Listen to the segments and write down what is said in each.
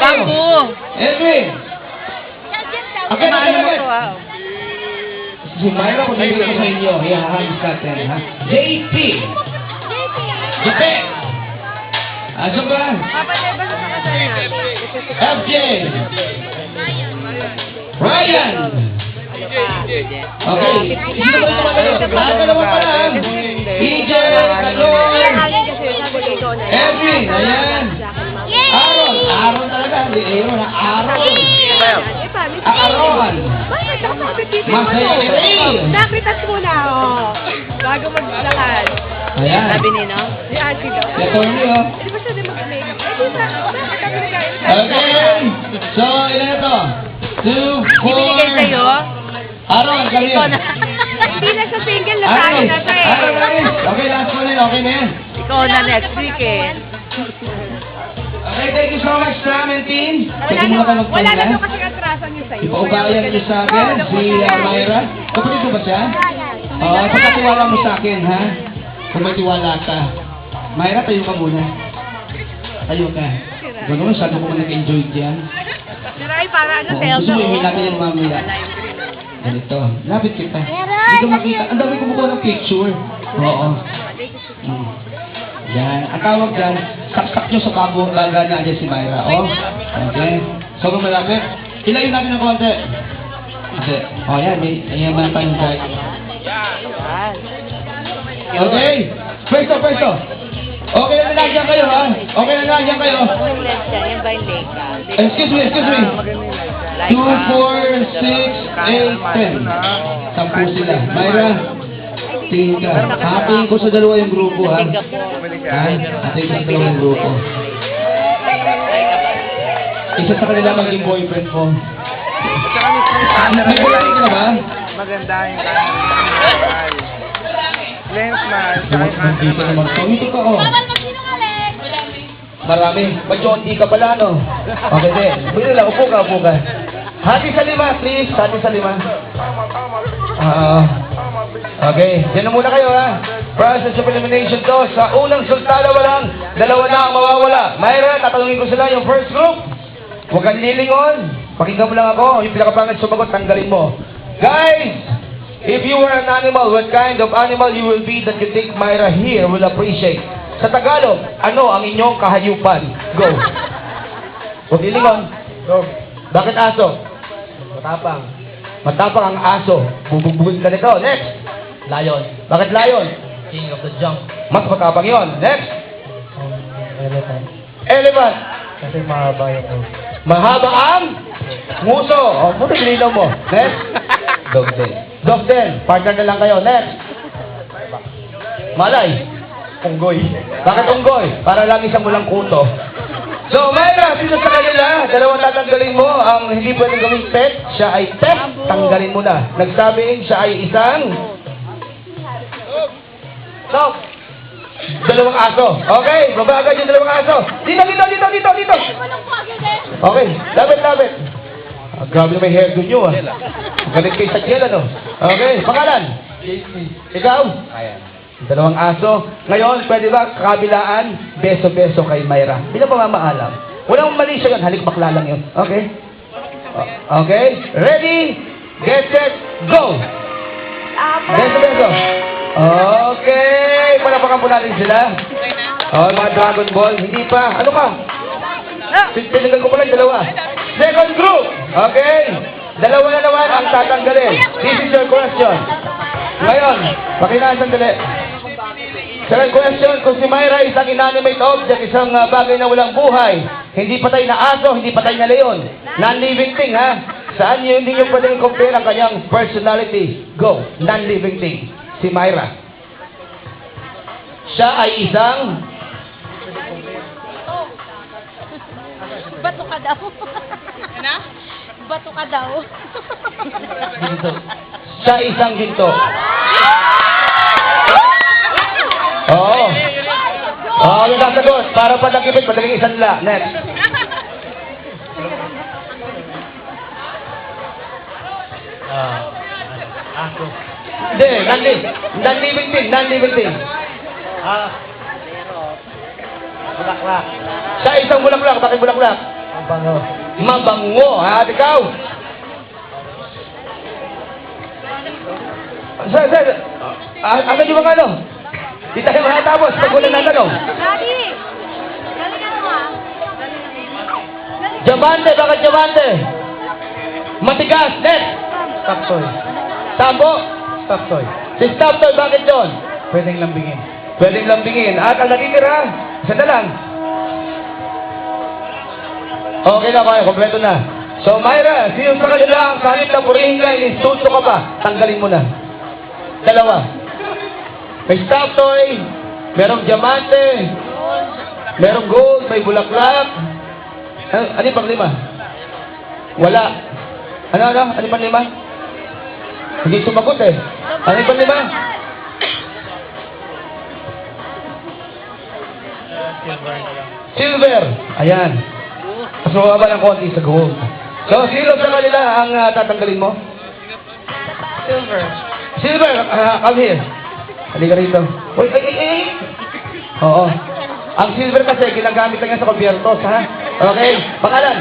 Bangko. Edwin. Agad. Si Myra, kung nandito ko sa inyo, ihahagis natin, ha? JP. JP. Aso ba? FJ. Ryan. Okay. Sino ba ito kayo? Dalawa pa lang. EJ, Kalor. Edwin, ayan. Aaron talaga. Aaron. Aaron. Masaya Ray. Nakritas muna, bago maglakad. Ayan. Sabi ni, no? Si Ate daw. Ito niyo. Hindi ba siya din mag-makeup? Eh, di ba? Bakit kami nagkain? Okay. So, ilan na to? 2, 4. Ibinigay sa'yo? Aaron, kami Ikaw yun. na. Hindi na siya single na tayo na to eh. Okay, last one yun. Okay na yan. Ikaw na next week eh. Okay, thank you so much, Sam and team. Wala na, wala na doon kasi atrasan niyo sa'yo. Ipaubayan niyo sa akin, si Myra. Kapatid mo ba siya? Oo, pagkatiwala mo sa akin, ha? Kung may tiwala ka. Myra, tayo ka muna. Tayo ka. Gano'n, sabi ko nag-enjoy dyan. Siray, para ano, Oo, selfie. gusto mo yung natin yung mamaya. Ganito. Lapit kita. Dito makita. Ang dami kumukuha ng picture. Oo. Yan. Ang tawag dyan, saksak nyo sa bago laga na dyan si Myra. Oh. Okay. Sobrang malapit. Ilayin natin ng konti. Okay. Oh, yan. Ayan man tayong guide. Okay. Pwesto. Okay na nalagyan kayo, ha? Okay na nalagyan kayo. Anong lens yan? Yan ba yung Leica? Excuse me. 2, 4, 6, 8, 10. 10 sila. Myra, tingin ka. Hatiin ko sa dalawa yung grupo, ha? Ha? Hatiin ko sa dalawa yung grupo. Isa sa kanila maging boyfriend ko. May boyfriend ka na ba? Maganda yung camera. Lens man. Dito naman. Ito ka, oh. Marami. Majonti ka pala, no? Okay, din. Bili lang. Upo ka. Hati sa 5, please. Hati sa 5. Okay. Yan na muna kayo, ha? Process of elimination to. Sa unang sultana walang dalawa na ang mawawala. Myra, tatanungin ko sila yung first group. Huwag kang lilingon. Pakinggan mo lang ako. Yung pinakapangit sumagot, tanggalin mo. Guys! If you were an animal, what kind of animal you will be that you think Myra here will appreciate? Sa Tagalog, ano ang inyong kahayupan? Go. Huwag lilingon. Go. Bakit aso? Matapang. Matapang ang aso. Bubugbugin ka nito. Next. Lion. Bakit lion? King of the junk. Mas matapang yon. Next. Elephant. Elephant. Kasi mahaba yung uso. Mahaba ang nguso. O, muna ginilaw mo. Next. Dog din. Dog din. Partner na lang kayo. Next. Malay. Unggoy. Bakit unggoy? Para lang isang mulang kuto. So, Myra, dito sa kanila, dalawang tatanggalin mo ang hindi pwedeng gawing pet. Siya ay pet. Tanggalin mo na. Nagsabing siya ay isang... Stop. Dalawang aso. Okay, baba agad yung dalawang aso. Dito. Okay, labit. Grabe na may hairdo nyo, ah. Galit kayo sa kyan, ano? Okay, pangalan? Ikaw? Ayan. Dalawang aso. Ngayon, pwede ba kabilaan? Beso-beso kay Myra. Bilang pamamaalam. Walang mali siya yun. Halik bakla lang yun. Okay? Okay? Ready? Get set, go! Beso-beso. Okay. Palapakan po natin sila. Oh, mga Dragon Ball. Hindi pa. Ano ka? Pinagal ko pala yung dalawa. Second group. Okay? Dalawa na naman ang tatanggalin. This is your question. Ngayon, pakinaan sandali. Second question, kung si Myra isang inanimate object, isang bagay na walang buhay, hindi patay na aso, hindi patay na leon, non-living thing, ha? Saan nyo hindi nyo pwedeng compare ang kanyang personality? Go, non-living thing. Si Myra. Siya ay isang... Bato ka daw. Ano? Bato ka daw. ginto. Siya ay isang ginto. Oo. Oo, yung sasagot. Para padagipit, padaling isang la. Next. Aso. Hindi, non-living thing. Bulaklak. Sa isang bulaklak, bakit bulaklak? Ang bango. Mabango, ha? At ikaw? Ano yung mga ano? Di tayo makatapos pag wala na tanong. Daddy! Galingan mo ah. Diamante, bakit diamante? Matigas, net. Stop toy. Tambo. Stop toy. Si stop toy, bakit yun? Pwedeng lambingin. Pwedeng lambingin. At ang natitira, isa na lang. Okay na kayo, kompleto na. So, Myra, sino sa kanila ang kahit na purihin ka, ininsulto ka pa, tanggalin mo na. Dalawa. May stop toy, merong diamante, merong gold, may bulaklak. Ano yung pang-lima? Wala. Ano? Ano yung pang-lima? Hindi sumagot eh. Ano yung pang-lima? Silver. Ayan. Mas mababa ng konti sa gold. So, sino sa kanila ang tatanggalin mo? Silver. Silver, come here. Halika rito. Uy, ay. Oo. Ang silver kasi, ginagamit lang yan sa kubyertos, ha? Okay. Pangalan?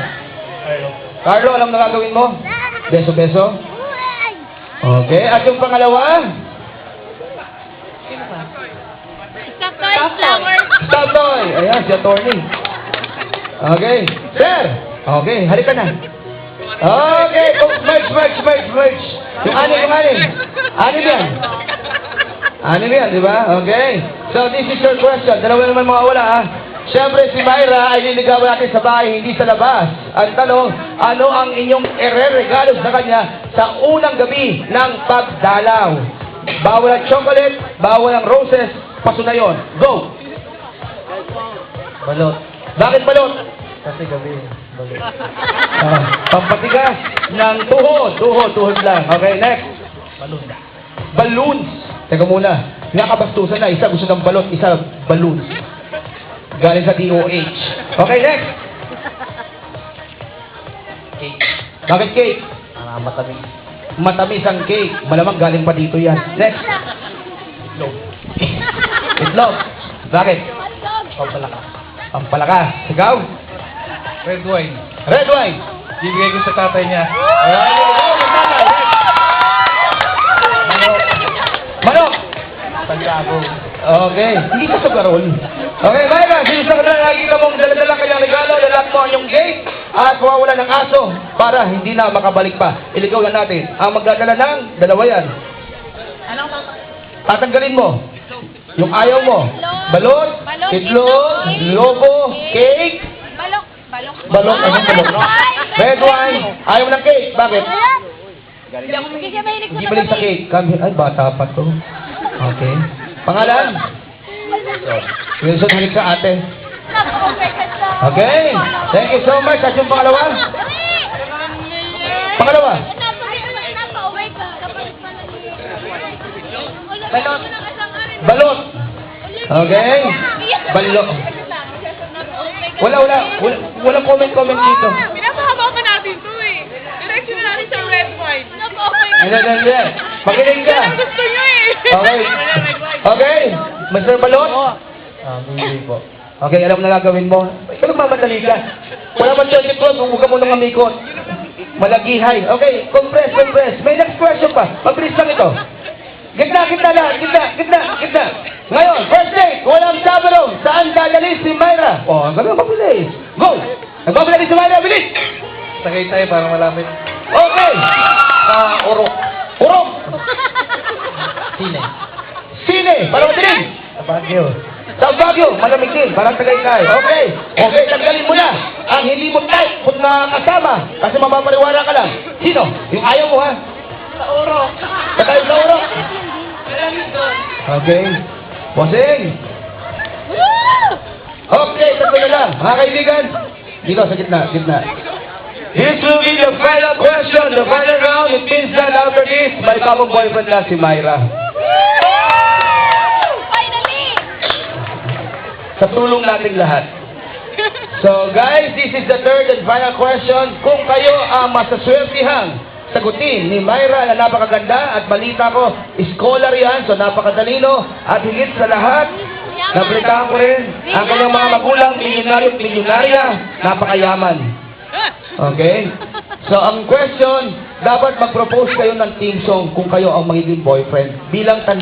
Carlo, alam na gagawin mo? Beso-beso? Okay. At yung pangalawa? Stop toy, flower. Stop toy. Ayan, si attorney. Okay. Sir! Okay, halika na. Okay, merge. Yung anim. Anim yan, di ba? Okay. So, this is your question. Dalawa naman mawawala, ha? Siyempre, si Myra ay liligawan natin sa bahay, hindi sa labas. Ang tanong, ano ang inyong ire-regalo sa kanya sa unang gabi ng pagdalaw? Bawal ang chocolate, bawal ang roses, paso na yun. Go! Balot. Bakit balot? Kasi gabi. Balot. Pampatigas ng tuhod lang. Okay, next. Balloons. Teka muna. Nakabastusan na. Isa gusto ng balot, isa balloons. Galing sa DOH. Okay, next. Cake. Bakit cake? Matamis. Matamis ang cake. Malamang galing pa dito yan. Next. Itlog. Bakit? Pampalakas. Pampalakas. Ikaw? Red wine. Red wine. Bibigay ko sa tatay niya. Manok. Tagsago. Okay. Hindi ka sa garol. Okay, Myra, sino sa kanila nakikita mong dala-dala kanyang regalo, lalak mo ang iyong gate, at mawawala ng aso para hindi na makabalik pa. Iligaw na natin. Ang magdadala ng dalawa yan. Tatanggalin mo. Yung ayaw mo. Balot, itlog, lobo, cake, balot, anong balot? Red wine. Ayaw mo ng cake. Bakit? Hindi siya mahilig Hindi balik sa cake. Kami, ay, bata pa to. Okay. Pangalan? Wilson, halik sa ate. Okay. Thank you so much. At yung pangalawa? Pangalawa? Balot. Balot. Okay. Balot. Walang comment dito. Pinapahaba pa natin to eh. Direction na natin sa red wine. Hindi. Makinig ka. Gusto nyo eh. Okay. Mr. Balot? Hindi po. Okay, alam mo na gagawin mo. Ikaw nagmamadali ka. Wala man siya dito, huwag ka munang amikot. Malagihay. Okay, compress. May next question pa. Mabilis lang ito. Gitna. Ngayon, first date, walang sabado. Saan dadalhin si Myra? Ang gano'n, mabilis. Go! Nagbabalali si Myra, bilis! Tagay tayo para malapit. Okay! Urok. Sine, para madilim. Sa Baguio. Sa Baguio, malamig din, parang Tagaytay. Okay, tanggalin mo na ang hindi mo type kung nakakasama kasi mapapariwara ka lang. Sino? Yung ayaw mo, ha? Sa uro. Sa uro? Okay. Bossing! Okay, tatlo na lang. Mga kaibigan, dito sa gitna. This will be the final question, the final round. It means that after this, may bagong boyfriend na si Myra. Finally! Sa tulong nating lahat. So guys, this is the third and final question. Kung kayo ang masaswertihang sagutin ni Myra na napakaganda at balita ko, scholar yan, so napakatalino at higit sa lahat, Nabalitahan ko rin, ang kanyang mga magulang, milyonaryo at milyonarya, napakayaman. Okay? So, ang question, dapat mag-propose kayo ng team song kung kayo ang magiging boyfriend. Bilang